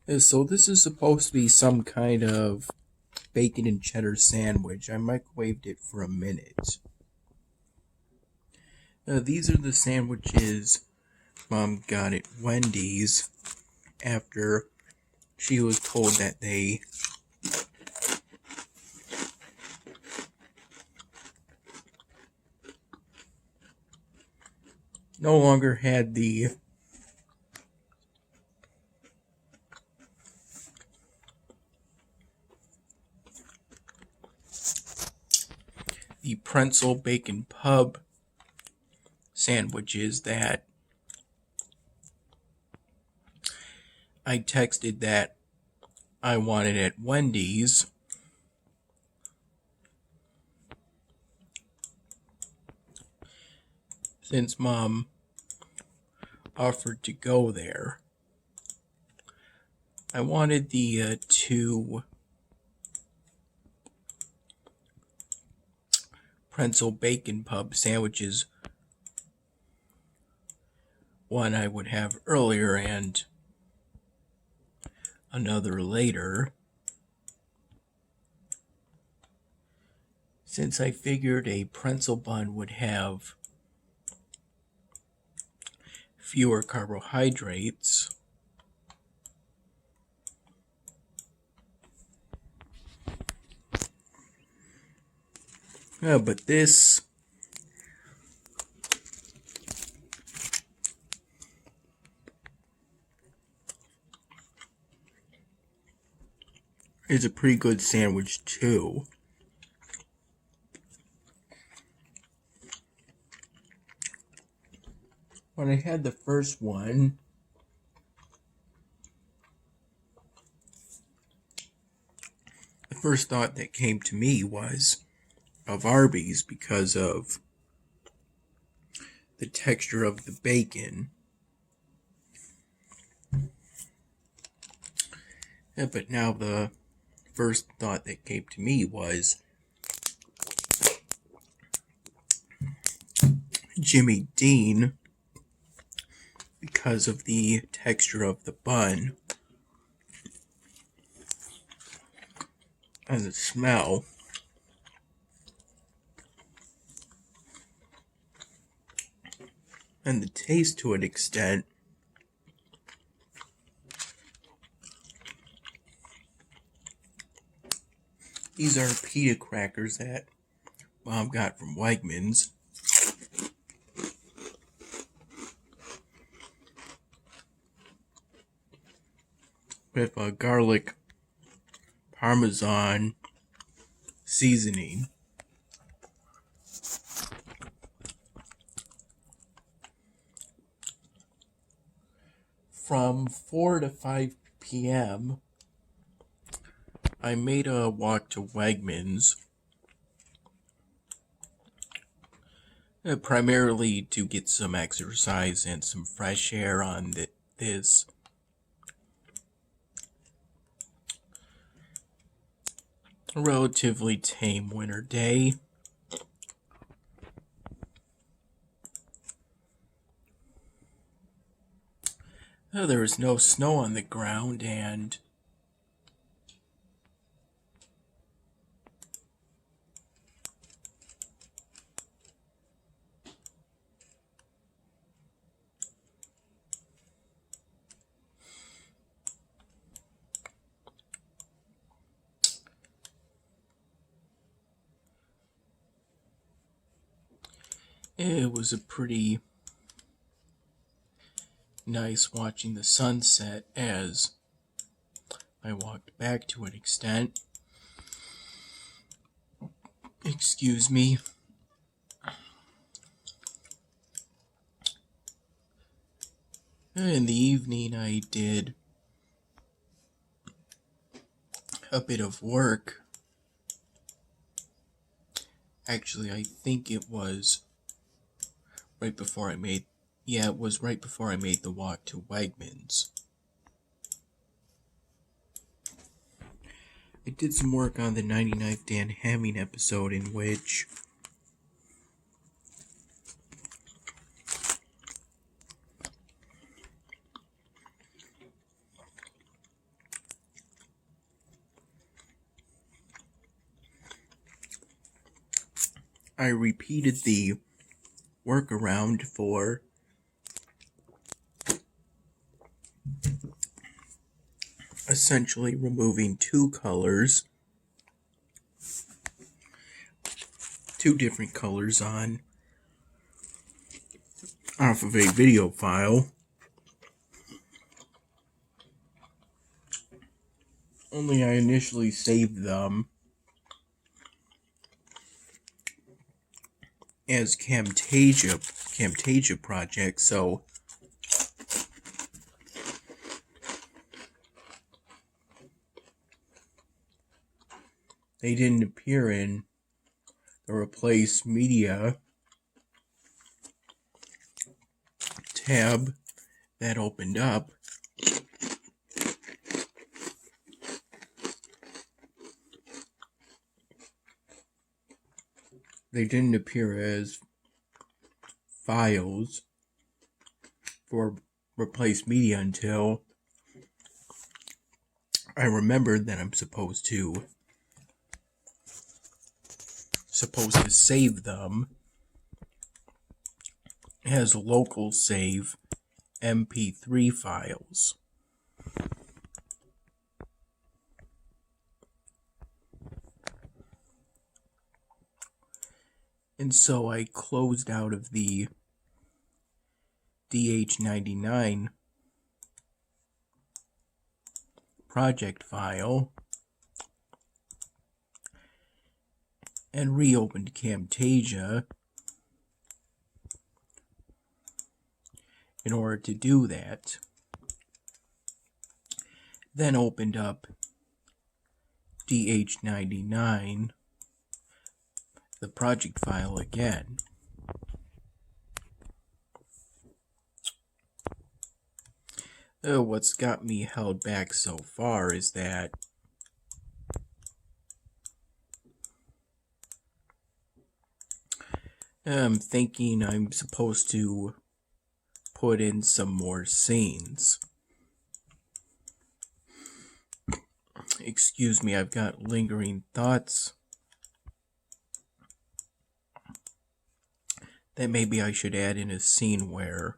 So this is supposed to be some kind of bacon and cheddar sandwich. I microwaved it for a minute. These are the sandwiches Mom got at Wendy's after she was told that they no longer had the pretzel bacon pub sandwiches that I texted that I wanted at Wendy's. Since Mom offered to go there, I wanted the two pretzel bacon pub sandwiches. One I would have earlier and another later, since I figured a pretzel bun would have fewer carbohydrates. But this is a pretty good sandwich too. When I had the first one, the first thought that came to me was of Arby's because of the texture of the bacon. But now the first thought that came to me was Jimmy Dean because of the texture of the bun and the smell. And the taste to an extent. These are pita crackers that Mom got from Wegmans. With a garlic parmesan seasoning. From 4 to 5 p.m., I made a walk to Wegmans, primarily to get some exercise and some fresh air on this relatively tame winter day. There was no snow on the ground, and it was a pretty nice watching the sunset as I walked back to an extent. Excuse me. In the evening, I did a bit of work. Actually, I think it was right before I made the walk to Wegmans. I did some work on the 99th Dan Hemming episode in which I repeated the workaround for essentially removing two different colors off of a video file. Only I initially saved them as Camtasia projects, so they didn't appear in the Replace Media tab that opened up. They didn't appear as files for Replace Media until I remembered that I'm supposed to save them as local save MP3 files. And so I closed out of the DH99 project file and reopened Camtasia in order to do that. Then opened up DH99, the project file again. What's got me held back so far is that I'm thinking I'm supposed to put in some more scenes. Excuse me, I've got lingering thoughts that maybe I should add in a scene where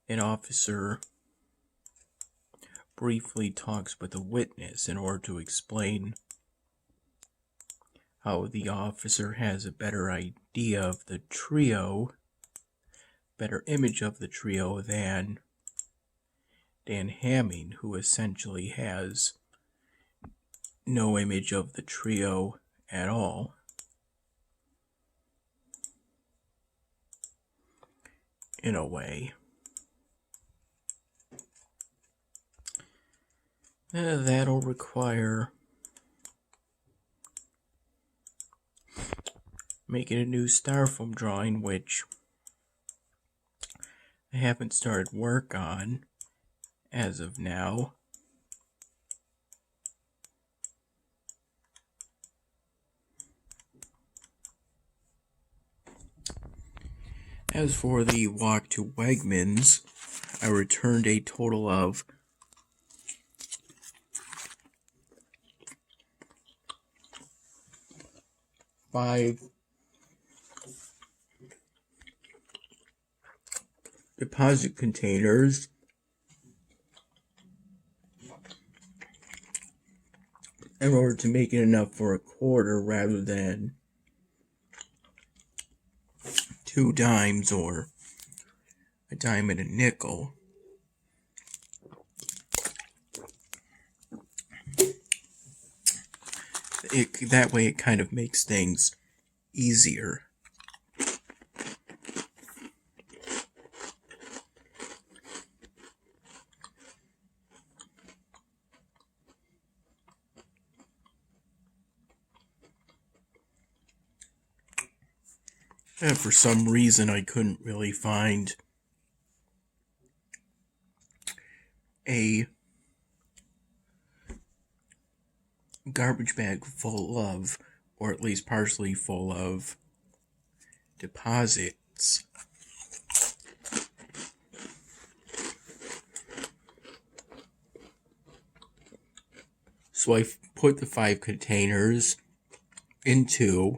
an officer briefly talks with a witness in order to explain how the officer has a better idea of the trio, better image of the trio than Dan Hamming, who essentially has no image of the trio at all. In a way. That'll require making a new styrofoam drawing, which I haven't started work on as of now. As for the walk to Wegmans, I returned a total of 5 deposit containers in order to make it enough for a quarter rather than 2 dimes or a dime and a nickel. That way it kind of makes things easier. And for some reason I couldn't really find a garbage bag full of, or at least partially full of, deposits. So I put the 5 containers into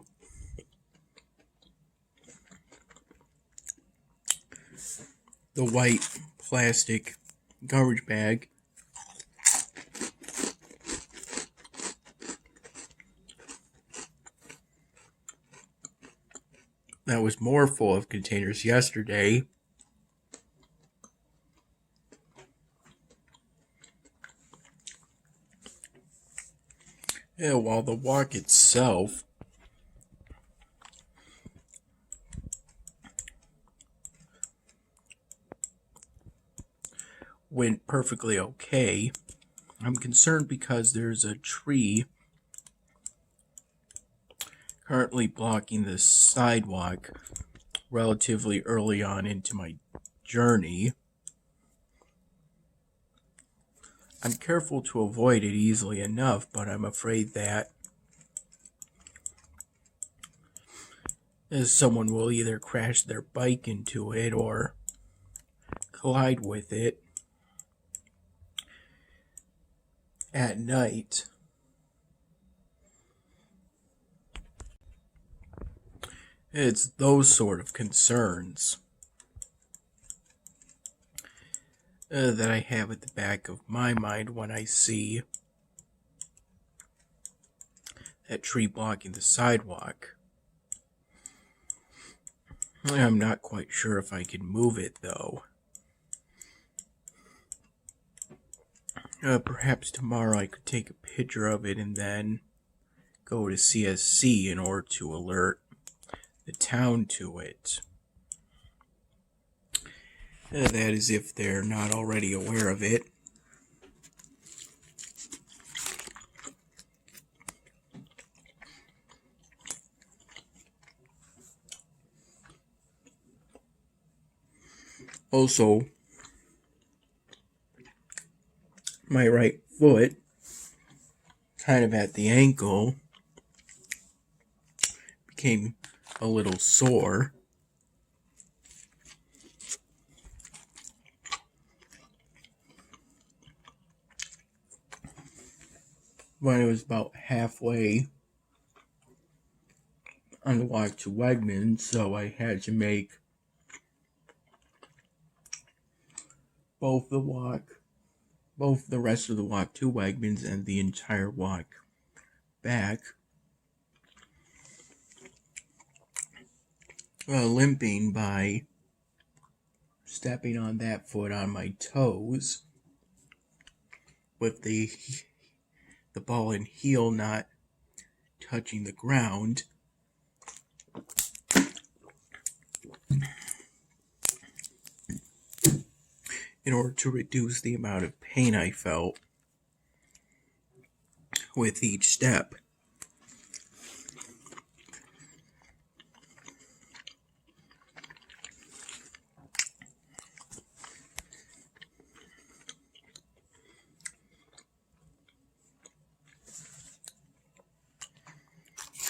the white plastic garbage bag. That was more full of containers yesterday. Yeah, while the wok itself went perfectly okay, I'm concerned because there's a tree currently blocking the sidewalk relatively early on into my journey. I'm careful to avoid it easily enough, but I'm afraid that someone will either crash their bike into it or collide with it at night. It's those sort of concerns that I have at the back of my mind when I see that tree blocking the sidewalk. I'm not quite sure if I can move it, though. Perhaps tomorrow I could take a picture of it and then go to CSC in order to alert the town to it. That is, if they're not already aware of it. Also, my right foot, kind of at the ankle, became a little sore. When it was about halfway on the walk to Wegmans, so I had to make both the rest of the walk to Wegmans and the entire walk back, limping by stepping on that foot on my toes, with the ball and heel not touching the ground. In order to reduce the amount of pain I felt with each step.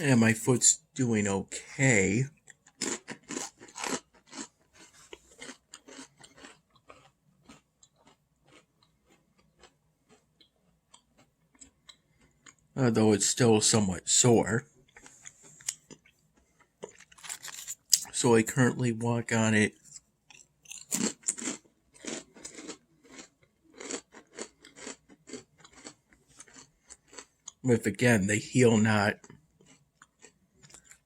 And my foot's doing okay. Though it's still somewhat sore. So I currently walk on it with, again, the heel not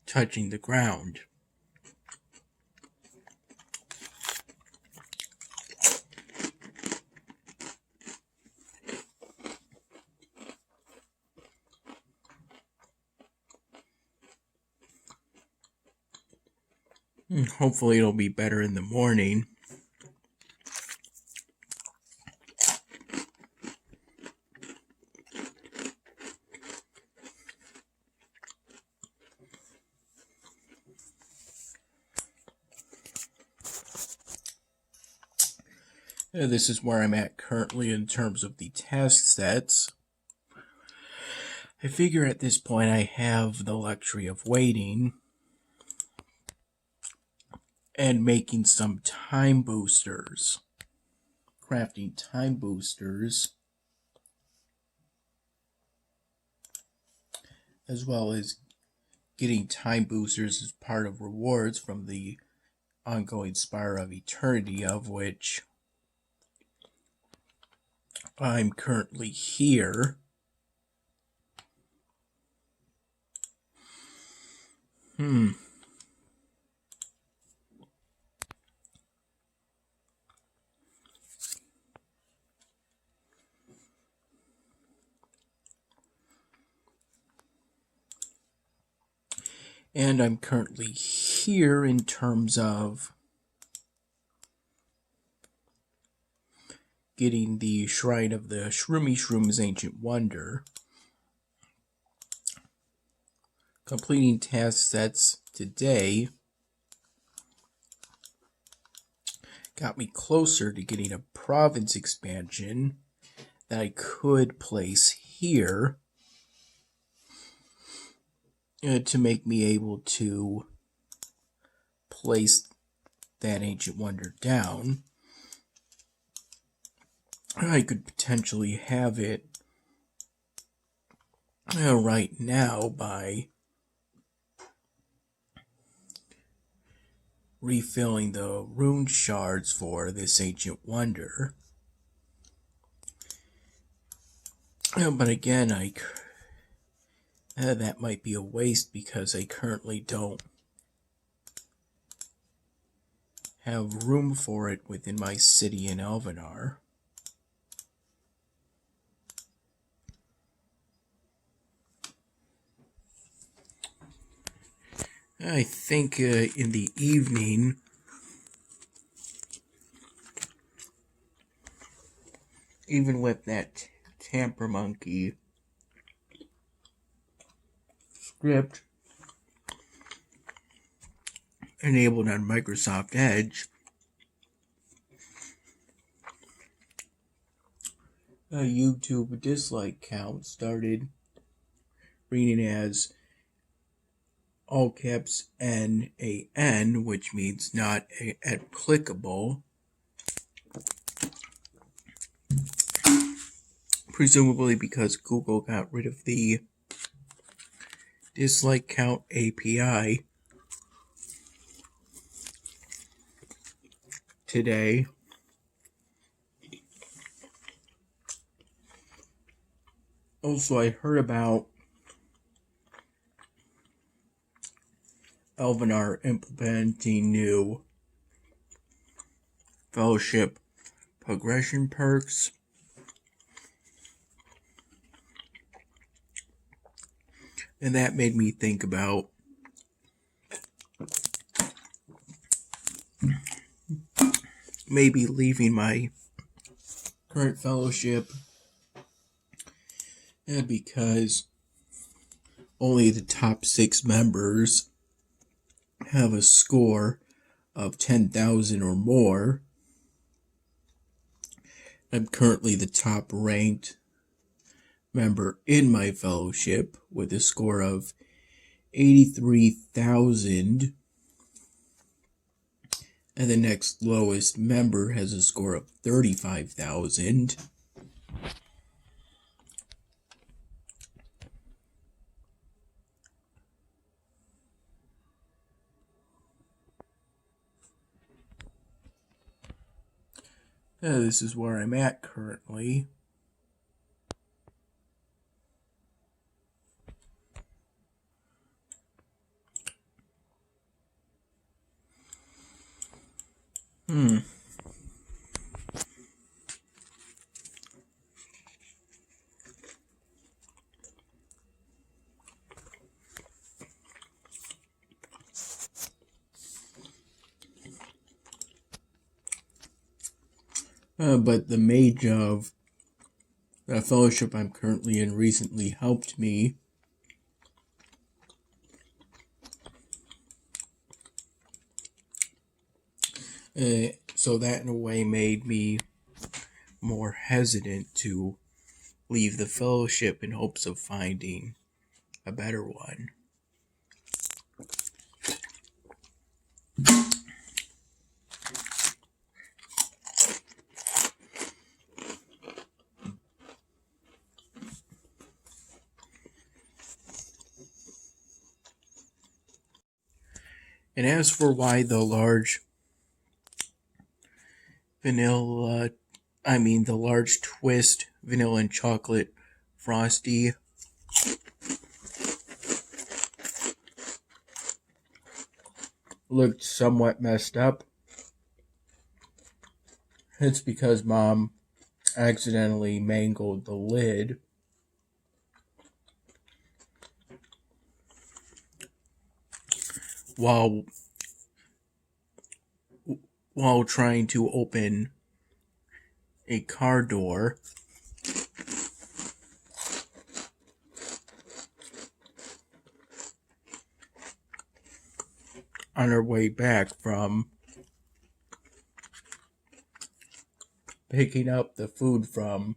touching the ground. Hopefully it'll be better in the morning. This is where I'm at currently in terms of the task sets. I figure at this point I have the luxury of waiting and making some time boosters. Crafting time boosters, as well as getting time boosters as part of rewards from the ongoing Spire of Eternity, of which I'm currently here. And I'm currently here in terms of getting the Shrine of the Shroomy Shroom's Ancient Wonder. Completing task sets today got me closer to getting a province expansion that I could place here to make me able to place that Ancient Wonder down. I could potentially have it right now by refilling the rune shards for this Ancient Wonder. But again, that might be a waste because I currently don't have room for it within my city in Elvenar. I think in the evening, even with that Tamper Monkey script enabled on Microsoft Edge, a YouTube dislike count started reading as all caps NAN, which means not applicable, presumably because Google got rid of the dislike count API today. Also, I heard about Elvenar implementing new fellowship progression perks. And that made me think about maybe leaving my current fellowship because only the top 6 members have a score of 10,000 or more. I'm currently the top ranked member in my fellowship with a score of 83,000, and the next lowest member has a score of 35,000. This is where I'm at currently. But the mage of the fellowship I'm currently in recently helped me so that in a way made me more hesitant to leave the fellowship in hopes of finding a better one. And as for why the large the large twist vanilla and chocolate Frosty. Looked somewhat messed up. It's because Mom accidentally mangled the lid. While trying to open a car door. On her way back from picking up the food from,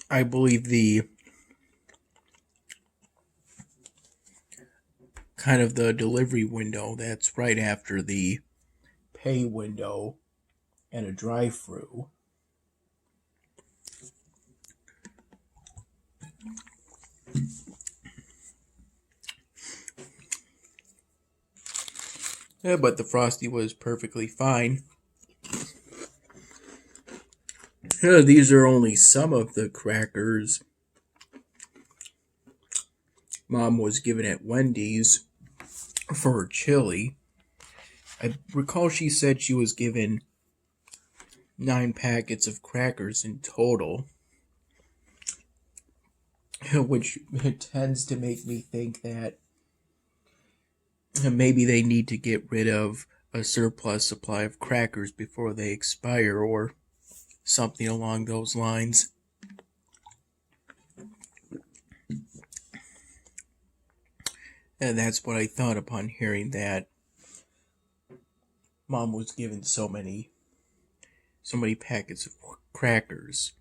I believe, the kind of the delivery window that's right after the pay window and a drive-through. Yeah, but the Frosty was perfectly fine. Yeah, these are only some of the crackers Mom was given at Wendy's for her chili. I recall she said she was given 9 packets of crackers in total, which tends to make me think that maybe they need to get rid of a surplus supply of crackers before they expire, or something along those lines. And that's what I thought upon hearing that Mom was given so many packets of crackers.